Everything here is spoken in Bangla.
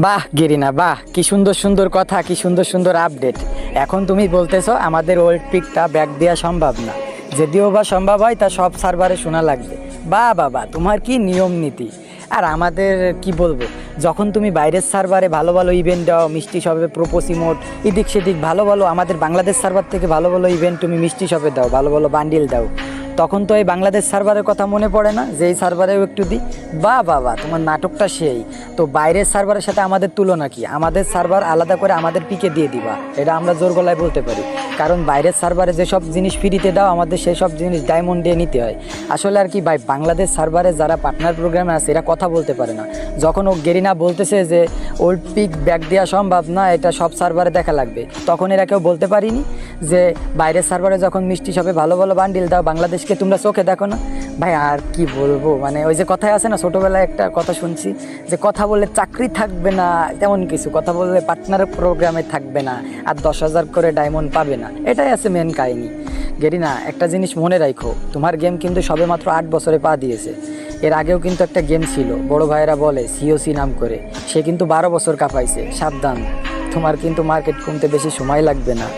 বাহ গেরিনা, বাহ, কি সুন্দর সুন্দর কথা, কি সুন্দর সুন্দর আপডেট। এখন তুমি বলতেছো আমাদের ওল্ড পিকটা ব্যাক দেওয়া সম্ভব না, যদিও বা সম্ভব হয় তা সব সার্ভারে শোনা লাগবে। বাহ বাবা, তোমার কি নিয়ম নীতি! আর আমাদের কি বলবো, যখন তুমি বাইরের সার্ভারে ভালো ভালো ইভেন্ট দাও, মিষ্টি শপে প্রোপোস ইমোট এদিক সেদিক ভালো ভালো, আমাদের বাংলাদেশ সার্ভার থেকে ভালো ভালো ইভেন্ট তুমি মিষ্টি শপে দাও, ভালো ভালো বান্ডিল দাও, তখন তো এই বাংলাদেশ সার্ভারের কথা মনে পড়ে না যে এই সার্ভারেও একটু দিই। বাহ বাবা, তোমার নাটকটা সেই। তো বাইরের সার্ভারের সাথে আমাদের তুলনা কি? আমাদের সার্ভার আলাদা করে আমাদের পিকে দিয়ে দিবা, এটা আমরা জোর গলায় বলতে পারি। কারণ বাইরের সার্ভারে যেসব জিনিস ফ্রিতে দাও, আমাদের সেই সব জিনিস ডায়মন্ড দিয়ে নিতে হয়। আসলে আর কি ভাই, বাংলাদেশ সার্ভারে যারা পার্টনার প্রোগ্রামে আছে এরা কথা বলতে পারে না। যখন ও গেরিনা বলতেছে যে ওল্ড পিক ব্যাক দেওয়া সম্ভব না, এটা সব সার্ভারে দেখা লাগবে, তখন এরা কেউ বলতে পারিনি যে বাইরের সার্ভারে যখন মিষ্টি শপে ভালো ভালো বান্ডিল দাও, বাংলাদেশকে তোমরা চোখে দেখো না। ভাই আর কি বলবো, মানে ওই যে কথায় আছে না, ছোটোবেলায় একটা কথা শুনছি যে কথা বললে চাকরি থাকবে না, তেমন কিছু কথা বললে পার্টনার প্রোগ্রামে থাকবে না, আর 10,000 করে ডায়মন্ড পাবে না, এটাই আছে মেন কাহিনী। গেরিনা, একটা জিনিস মনে রাখো, তোমার গেম কিন্তু সবে মাত্র 8 বছরে পা দিয়েছে। এর আগেও কিন্তু একটা গেম ছিল, বড় ভাইয়েরা বলে সিওসি নাম করে, সে কিন্তু 12 বছর কাঁপাইছে। সাবধান, তোমার কিন্তু মার্কেট কমতে বেশি সময় লাগবে না।